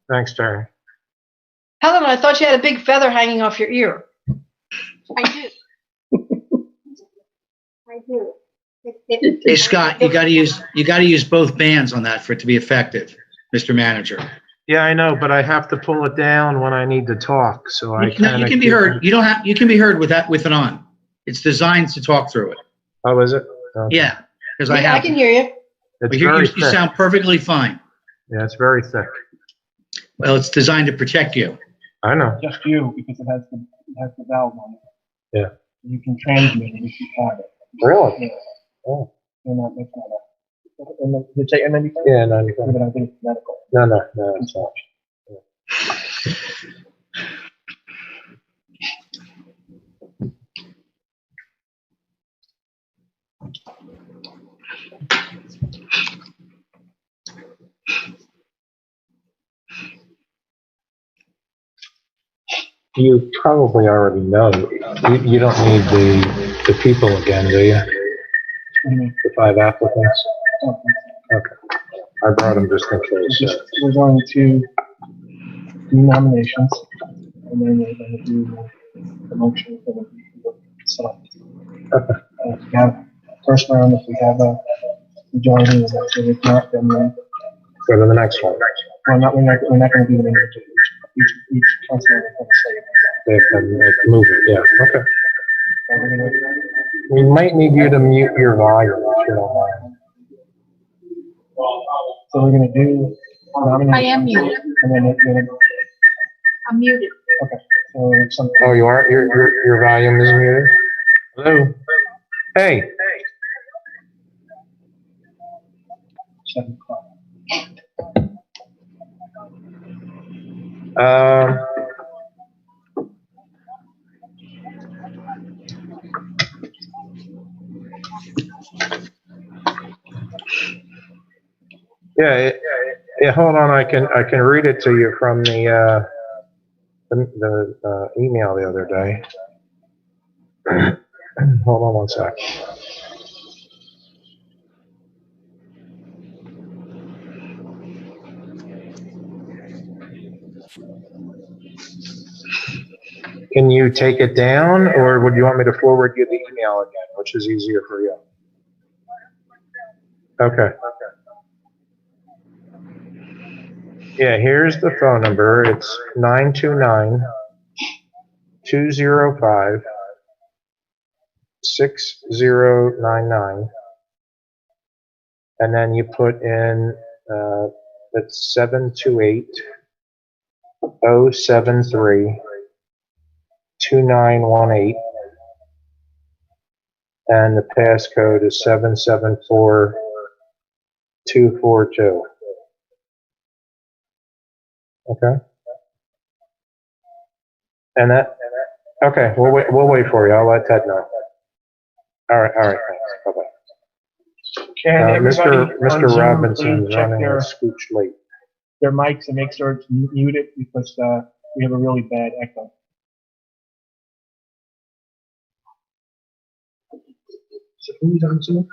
Thanks, Terry. Helen, I thought you had a big feather hanging off your ear. I do. I do. Hey, Scott, you got to use both bands on that for it to be effective, Mr. Manager. Yeah, I know, but I have to pull it down when I need to talk, so I No, you can be heard. You can be heard with it on. It's designed to talk through it. Oh, is it? Okay. Yeah, because I can hear you. It's you very thick. sound perfectly fine. Yeah, it's very thick. Well, it's designed to protect you. I know. Just you, because it has the valve on it. Yeah. You can transmit it if you have it. Really? Yeah. Oh. And that's not did you say N95? Yeah, 95. But I think it's medical. No, it's not. You probably already know. You don't need the people again, do you? The 5 applicants? Okay. I brought them just in case. We're going to do nominations, and then we're going to do the motion for the select. Okay. If we have first round, if we have a majority, and if not, then go to the next one. we're not going to do the majority. Each councilor is going to say it. They can move it, yeah, okay. So we're going to. We might need you to mute your volume if you don't mind. So we're going to do nominations. I am muted. And then I'm muted. okay. So Oh, you are? Your volume is muted? Hello? Hey. 7 o'clock. Yeah, hold on. I can read it to you from the email the other day. Hold on one sec. Can you take it down, or would you want me to forward you the email again, which is easier for you? Okay. Yeah, here's the phone number. It's 929-205-6099. And then you put in, it's 728-073-2918. And the passcode is 774242. Okay. And that, okay, we'll wait for you. I'll let Ted know. All right, thanks. Bye-bye. Mr. Robinson's running a scooch late. Their mics and make sure it's muted because we have a really bad echo.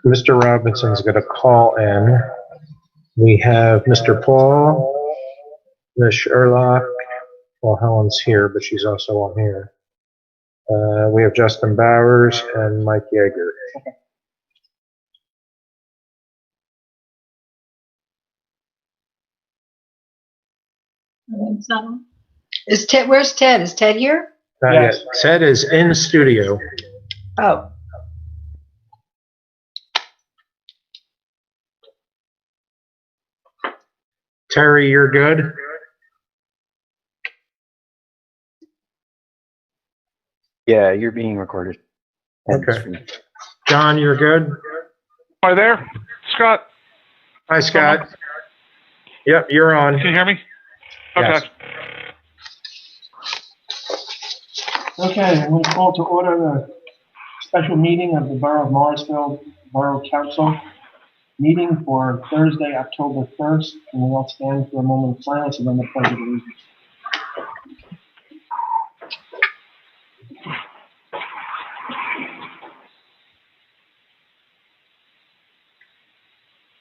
Mr. Robinson's going to call in. We have Mr. Paul, Ms. Sherlock. Well, Helen's here, but she's also on here. We have Justin Bowers and Mike Yeager. Is Ted? Where's Ted? Is Ted here? Not yet. Ted is in studio. Oh. Terry, you're good? Yeah, you're being recorded. Okay. John, you're good? Hi there, Scott. Hi, Scott. Yep, you're on. Can you hear me? Yes. Okay. Okay, I'm going to call to order the special meeting of the Borough of Morrisville Borough Council meeting for Thursday, October 1st. And we all stand for a moment of silence and then the pledge of allegiance.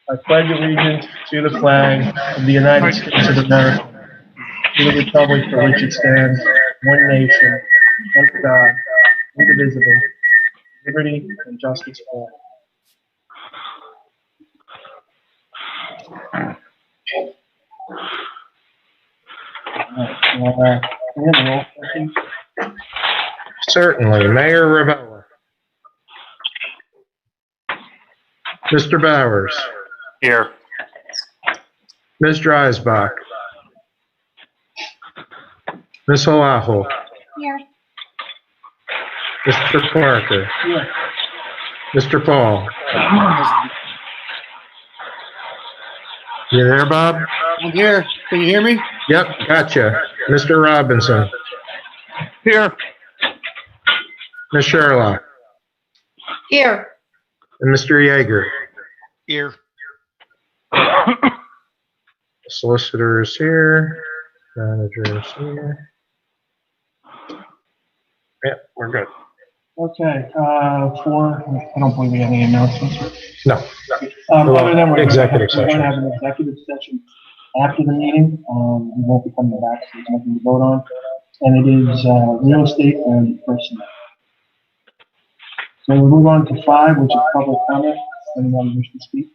I pledge allegiance to the flag of the United States of America for the republic for which it stands, one nation, under God, indivisible, liberty and justice for all. We have a roll call, please. Certainly. Mayor Ravella. Mr. Bowers. Here. Ms. Dreisbach. Ms. Oahu. Here. Mr. Parker. Here. Mr. Paul. You there, Bob? I'm here. Can you hear me? Yep, gotcha. Mr. Robinson. Here. Ms. Sherlock. Here. And Mr. Yeager. Here. The solicitor is here. Manager is here. Yep, we're good. Okay, I don't believe we have any announcements. No. Other than we're Executive going to session. have an executive session after the meeting. We won't be coming back, so there's nothing to vote on. And it is real estate and personnel. So we'll move on to 5, which is public comment. Anyone wish to speak?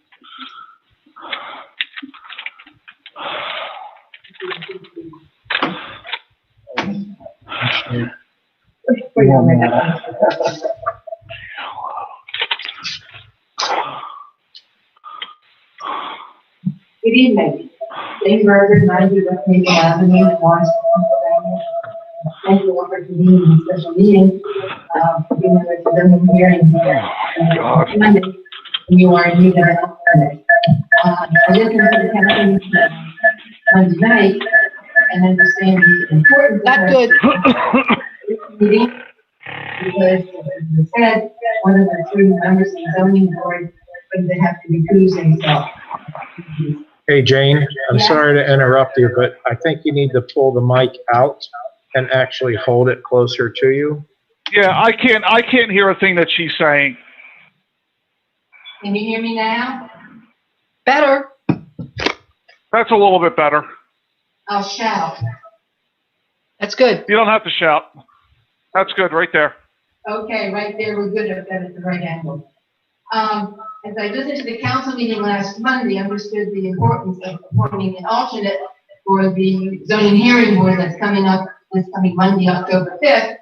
Good evening. Dave Berger, 90 West Maple Avenue, Morrisville, Pennsylvania. Thank you all for convening this special meeting. Given that it's a zoning hearing here on Monday, and you are indeed our alternate. I listened to the council meeting Monday night and understand the importance Not of good. this meeting because, as you said, one of the 3 members of the zoning board would have to recuse himself. Hey, Jane, I'm Yeah. sorry to interrupt you, but I think you need to pull the mic out and actually hold it closer to you. Yeah, I can't hear a thing that she's saying. Can you hear me now? Better. That's a little bit better. I'll shout. That's good. You don't have to shout. That's good right there. Okay, right there, we're good at that at the right angle. As I listened to the council meeting last Monday, I understood the importance of appointing an alternate for the zoning hearing board that's coming up this coming Monday, October 5th,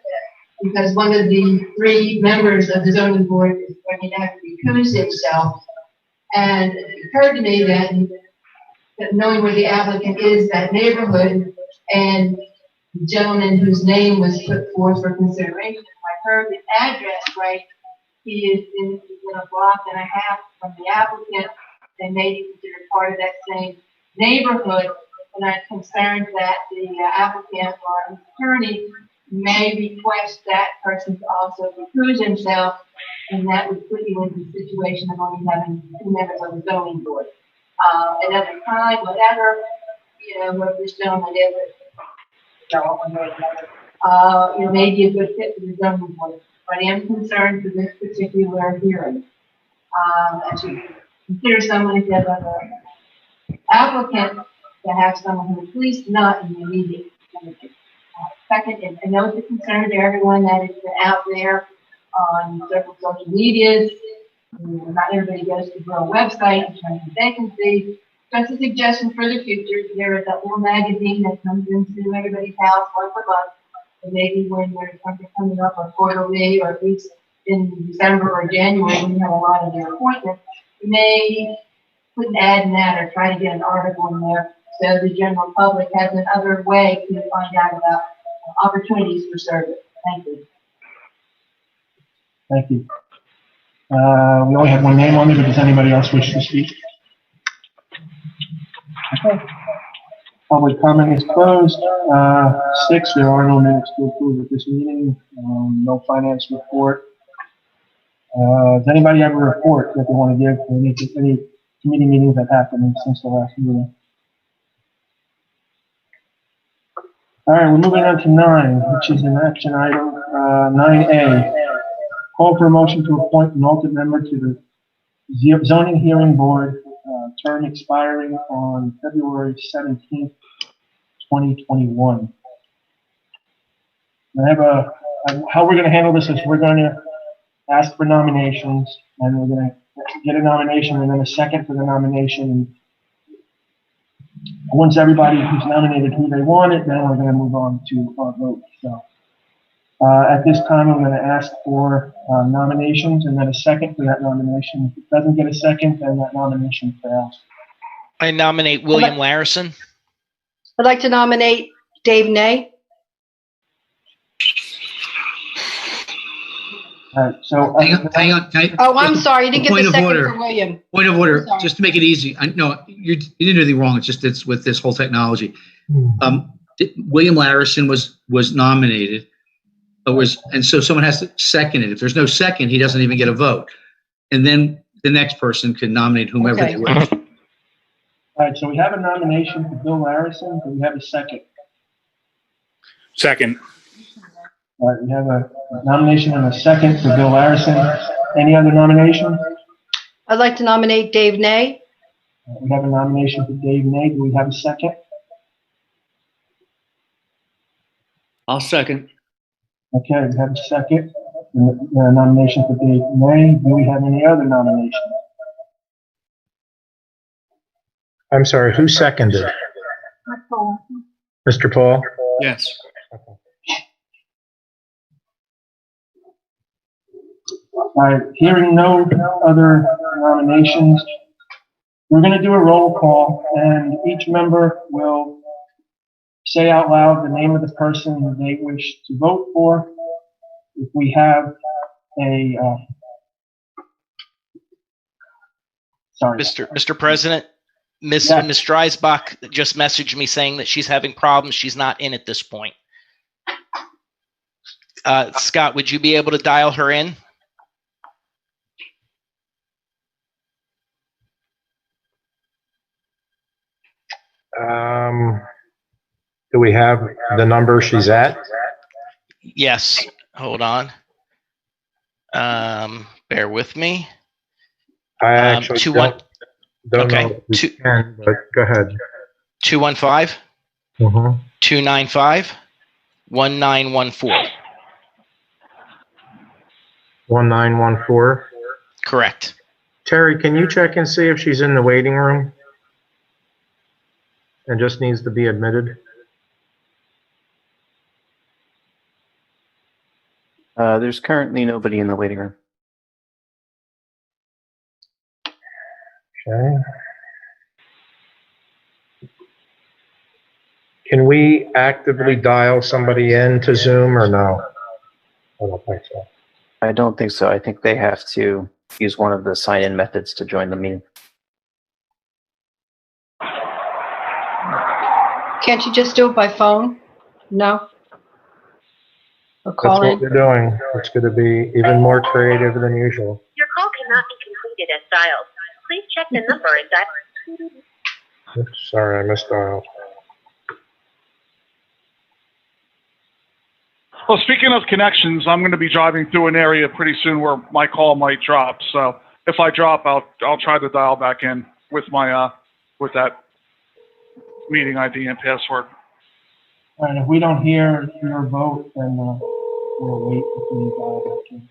because one of the 3 members of the zoning board is going to have to recuse himself. And it occurred to me that knowing where the applicant is, that neighborhood, and the gentleman whose name was put forth for consideration, if I heard the address right, he is in a block and a half from the applicant, and maybe considered part of that same neighborhood. And I'm concerned that the applicant or his attorney may request that person to also recuse himself, and that would put you into the situation of only having 2 members of the zoning board. Another time, whatever, what this gentleman is, may be a good fit for the zoning board. But I am concerned for this particular hearing. As you consider someone, if you have an applicant, to have someone who is at least not in the immediate vicinity. Second, and I know it's a concern to everyone that it's been out there on several social medias. Not everybody goes to Borough website in terms of vacancy. Just a suggestion for the future, there is that little magazine that comes into everybody's house once a month. And maybe when there's something coming up or quarterly, or at least in December or January, when you have a lot of their appointments, you may put an ad in that or try to get an article in there so the general public has another way to find out about opportunities for service. Thank you. Thank you. We only have 1 name on it, but does anybody else wish to speak? Okay. Public comment is closed. 6, there are no minutes to approve at this meeting. No finance report. Does anybody have a report that they want to give for any committee meetings that happened since the last meeting? All right, we're moving on to 9, which is an action item. 9A, call for a motion to appoint an alternate member to the zoning hearing board, term expiring on February 17th, 2021. How we're going to handle this is we're going to ask for nominations, and we're going to get a nomination and then a second for the nomination. Once everybody who's nominated who they wanted, then we're going to move on to our vote. So at this time, I'm going to ask for nominations and then a second for that nomination. If it doesn't get a second, then that nomination fails. I nominate William Larison. I'd like to nominate Dave Nay. All right, so Hang on. Oh, I'm sorry. You didn't get Point the of second order. for William. Point of order, Sorry. just to make it easy. No, you didn't do anything wrong. It's with this whole technology. William Larison was nominated, and so someone has to second it. If there's no second, he doesn't even get a vote. And then the next person can nominate whomever Okay. they wish. all right, so we have a nomination for Bill Larison. Do we have a second? Second. All right, we have a nomination and a second for Bill Larison. Any other nominations? I'd like to nominate Dave Nay. We have a nomination for Dave Nay. Do we have a second? I'll second. Okay, we have a second. The nomination for Dave Nay. Do we have any other nominations? I'm sorry, who seconded? Mr. Paul? Yes. All right, hearing no other nominations, we're going to do a roll call, and each member will say out loud the name of the person they wish to vote for. If we have Mr. President, Miss Yeah. Dreisbach just messaged me saying that she's having problems. She's not in at this point. Scott, would you be able to dial her in? Do we have the number she's at? Yes. Hold on. Bear with me. I actually don't okay. know if we can, but go ahead. 215 Mhm. 295 1914. 1914. Correct. Terry, can you check and see if she's in the waiting room and just needs to be admitted? There's currently nobody in the waiting room. Okay. Can we actively dial somebody into Zoom or no? I don't think so. I don't think so. I think they have to use one of the sign-in methods to join the meeting. Can't you just do it by phone? No? Or That's call what in? we're doing. It's going to be even more creative than usual. Your call cannot be completed as dialed. Please check the number and dial. Oops, sorry, I misdialed. Well, speaking of connections, I'm going to be driving through an area pretty soon where my call might drop. So if I drop, I'll try to dial back in with my with that meeting ID and password. All right, if we don't hear your vote, then we'll wait until you dial back in.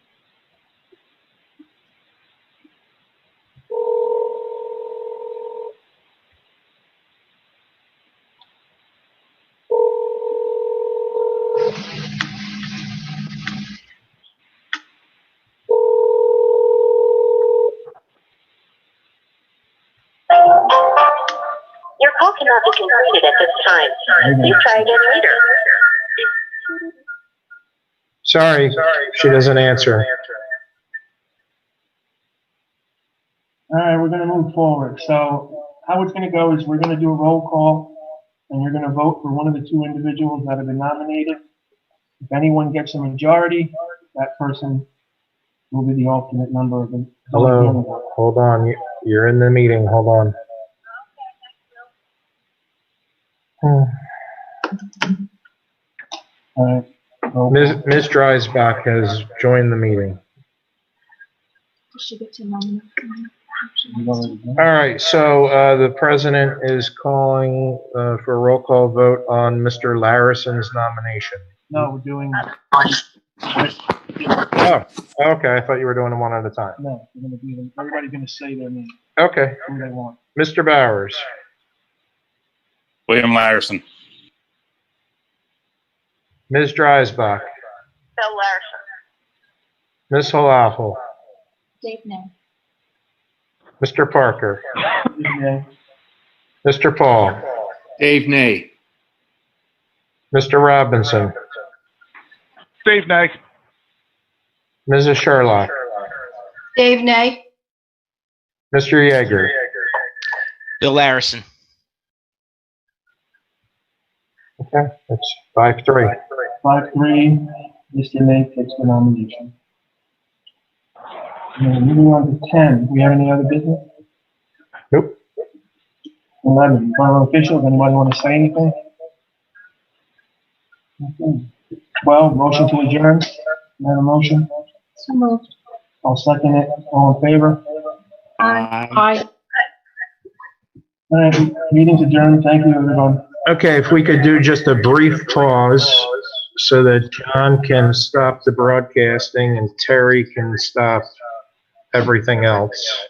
Your call cannot be completed at this time. Please try again later. Sorry, she doesn't answer. All right, we're going to move forward. So how it's going to go is we're going to do a roll call, and you're going to vote for one of the two individuals that have been nominated. If anyone gets a majority, that person will be the alternate member of the. Hello, hold on. You're in the meeting. Hold on. All right. Ms. Dreisbach has joined the meeting. Did she get to nominate? We've already done. All right, so the president is calling for a roll call vote on Mr. Larison's nomination. No, we're doing, Oh, okay, I thought you were doing them one at a time. no, we're gonna do them, everybody's gonna say their name, Okay, who they want. Mr. Bowers, William Larison. Ms. Dreisbach, Bill Larson. Ms. Halahal, Dave, no. Mr. Parker, Yeah. Mr. Paul, Dave Nay. Mr. Robinson, Dave, nay. Mrs. Sherlock, Dave, nay. Mr. Yeager, Bill Larison. okay, that's 5-3. 5-3, Mr. Nate takes the nomination. And then moving on to 10, we have any other business? Nope. 11, borough officials, anybody want to say anything? Okay. 12, motion to adjourn, have a motion? So moved. I'll second it, all in favor? Aye. All right, meeting's adjourned, thank you, everyone. Okay, if we could do just a brief pause so that John can stop the broadcasting and Terry can stop everything else.